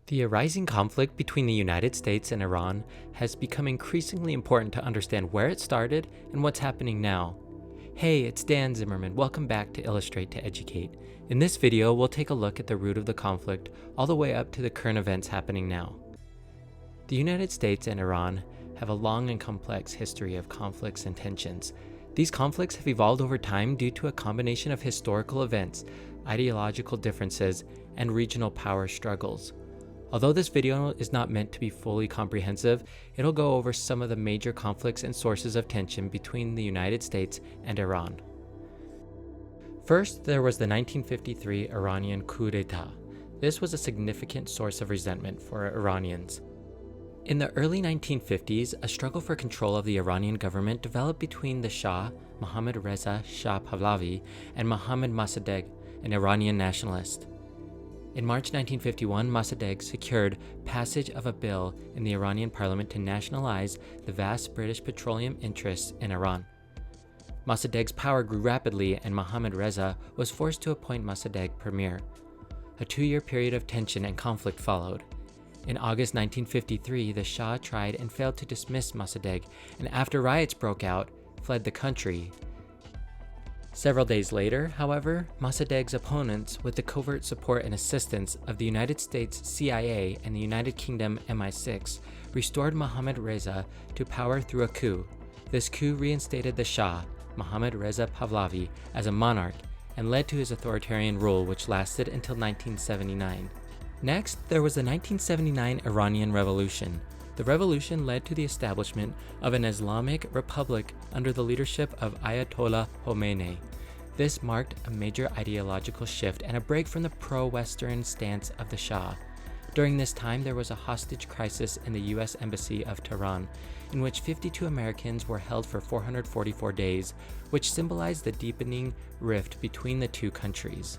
The arising conflict between the United States and Iran has become increasingly important to understand where it started and what's happening now. Hey, it's Dan Zimmerman. Welcome back to Illustrate to Educate. In this video, we'll take a look at the root of the conflict all the way up to the current events happening now. The United States and Iran have a long and complex history of conflicts and tensions. These conflicts have evolved over time due to a combination of historical events, ideological differences, and regional power struggles. Although this video is not meant to be fully comprehensive, it'll go over some of the major conflicts and sources of tension between the United States and Iran. First, there was the 1953 Iranian coup d'-etat. This was a significant source of resentment for Iranians. In the early 1950s, a struggle for control of the Iranian government developed between the Shah, Mohammad Reza Shah Pahlavi, and Mohammad Mossadegh, an Iranian nationalist. In March 1951, Mossadegh secured passage of a bill in the Iranian parliament to nationalize the vast British petroleum interests in Iran. Mossadegh's power grew rapidly, and Mohammad Reza was forced to appoint Mossadegh premier. A 2-year period of tension and conflict followed. In August 1953, the Shah tried and failed to dismiss Mossadegh, and after riots broke out, fled the country. Several days later, however, Mossadegh's opponents, with the covert support and assistance of the United States CIA and the United Kingdom MI6, restored Mohammad Reza to power through a coup. This coup reinstated the Shah, Mohammad Reza Pahlavi, as a monarch and led to his authoritarian rule, which lasted until 1979. Next, there was the 1979 Iranian Revolution. The revolution led to the establishment of an Islamic republic under the leadership of Ayatollah Khomeini. This marked a major ideological shift and a break from the pro-Western stance of the Shah. During this time, there was a hostage crisis in the U.S. Embassy of Tehran, in which 52 Americans were held for 444 days, which symbolized the deepening rift between the two countries.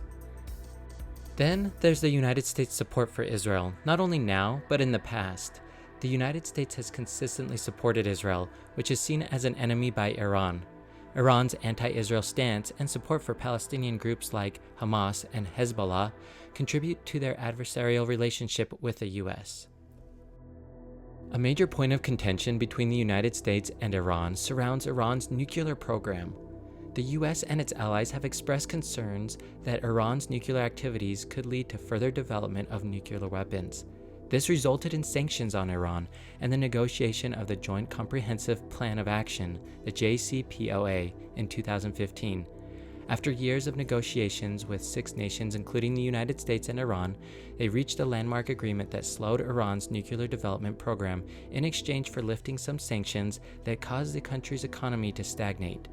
Then, there's the United States' support for Israel, not only now, but in the past. The United States has consistently supported Israel, which is seen as an enemy by Iran. Iran's anti-Israel stance and support for Palestinian groups like Hamas and Hezbollah contribute to their adversarial relationship with the U.S. A major point of contention between the United States and Iran surrounds Iran's nuclear program. The U.S. and its allies have expressed concerns that Iran's nuclear activities could lead to further development of nuclear weapons. This resulted in sanctions on Iran and the negotiation of the Joint Comprehensive Plan of Action, the JCPOA, in 2015. After years of negotiations with 6 nations, including the United States and Iran, they reached a landmark agreement that slowed Iran's nuclear development program in exchange for lifting some sanctions that caused the country's economy to stagnate.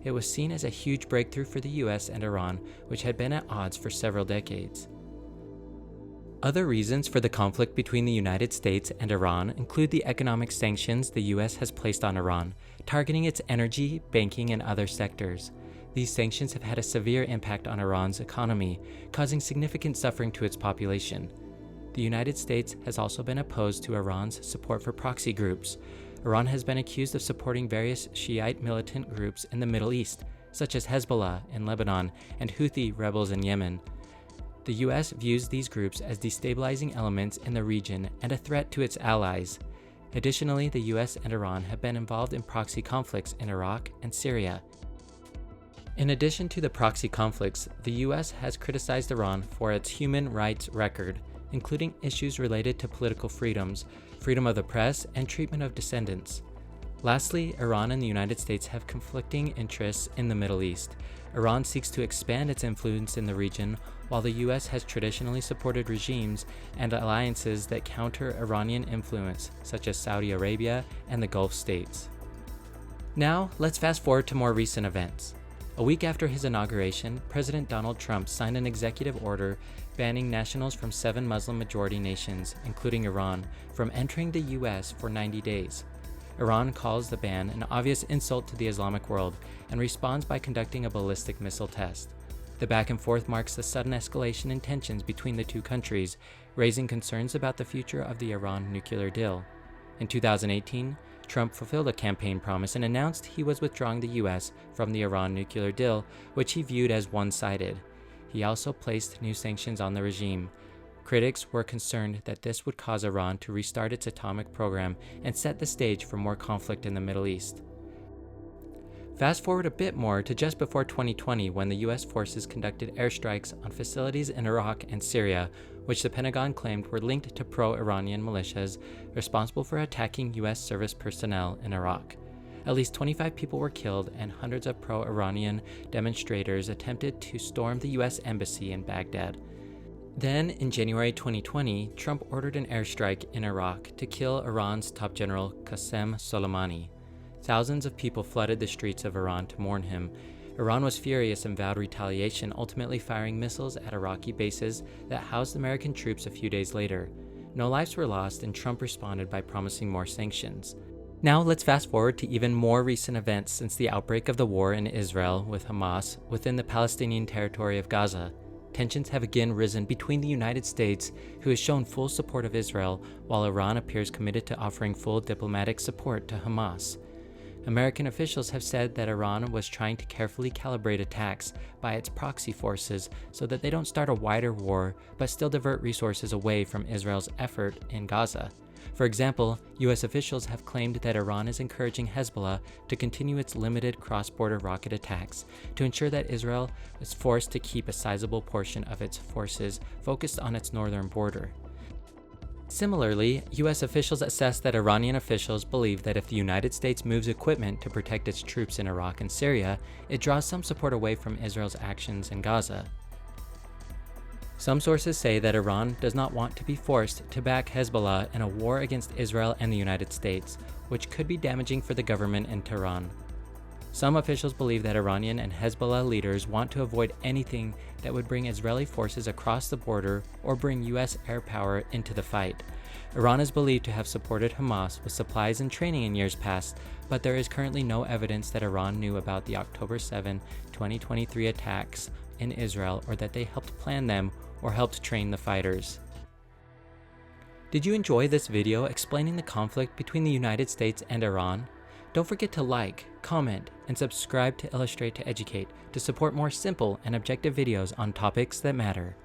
It was seen as a huge breakthrough for the US and Iran, which had been at odds for several decades. Other reasons for the conflict between the United States and Iran include the economic sanctions the US has placed on Iran, targeting its energy, banking, and other sectors. These sanctions have had a severe impact on Iran's economy, causing significant suffering to its population. The United States has also been opposed to Iran's support for proxy groups. Iran has been accused of supporting various Shiite militant groups in the Middle East, such as Hezbollah in Lebanon and Houthi rebels in Yemen. The U.S. views these groups as destabilizing elements in the region and a threat to its allies. Additionally, the U.S. and Iran have been involved in proxy conflicts in Iraq and Syria. In addition to the proxy conflicts, the U.S. has criticized Iran for its human rights record, including issues related to political freedoms, freedom of the press, and treatment of dissidents. Lastly, Iran and the United States have conflicting interests in the Middle East. Iran seeks to expand its influence in the region, while the U.S. has traditionally supported regimes and alliances that counter Iranian influence, such as Saudi Arabia and the Gulf states. Now, let's fast forward to more recent events. A week after his inauguration, President Donald Trump signed an executive order banning nationals from 7 Muslim-majority nations, including Iran, from entering the U.S. for 90 days. Iran calls the ban an obvious insult to the Islamic world and responds by conducting a ballistic missile test. The back and forth marks the sudden escalation in tensions between the two countries, raising concerns about the future of the Iran nuclear deal. In 2018, Trump fulfilled a campaign promise and announced he was withdrawing the U.S. from the Iran nuclear deal, which he viewed as one-sided. He also placed new sanctions on the regime, Critics were concerned that this would cause Iran to restart its atomic program and set the stage for more conflict in the Middle East. Fast forward a bit more to just before 2020, when the US forces conducted airstrikes on facilities in Iraq and Syria, which the Pentagon claimed were linked to pro-Iranian militias responsible for attacking US service personnel in Iraq. At least 25 people were killed, and hundreds of pro-Iranian demonstrators attempted to storm the US embassy in Baghdad. Then, in January 2020, Trump ordered an airstrike in Iraq to kill Iran's top general Qasem Soleimani. Thousands of people flooded the streets of Iran to mourn him. Iran was furious and vowed retaliation, ultimately firing missiles at Iraqi bases that housed American troops a few days later. No lives were lost, and Trump responded by promising more sanctions. Now let's fast forward to even more recent events since the outbreak of the war in Israel with Hamas within the Palestinian territory of Gaza. Tensions have again risen between the United States, who has shown full support of Israel, while Iran appears committed to offering full diplomatic support to Hamas. American officials have said that Iran was trying to carefully calibrate attacks by its proxy forces so that they don't start a wider war but still divert resources away from Israel's effort in Gaza. For example, US officials have claimed that Iran is encouraging Hezbollah to continue its limited cross-border rocket attacks to ensure that Israel is forced to keep a sizable portion of its forces focused on its northern border. Similarly, US officials assess that Iranian officials believe that if the United States moves equipment to protect its troops in Iraq and Syria, it draws some support away from Israel's actions in Gaza. Some sources say that Iran does not want to be forced to back Hezbollah in a war against Israel and the United States, which could be damaging for the government in Tehran. Some officials believe that Iranian and Hezbollah leaders want to avoid anything that would bring Israeli forces across the border or bring US air power into the fight. Iran is believed to have supported Hamas with supplies and training in years past, but there is currently no evidence that Iran knew about the October 7, 2023 attacks in Israel, or that they helped plan them or helped train the fighters. Did you enjoy this video explaining the conflict between the United States and Iran? Don't forget to like, comment, and subscribe to Illustrate to Educate to support more simple and objective videos on topics that matter.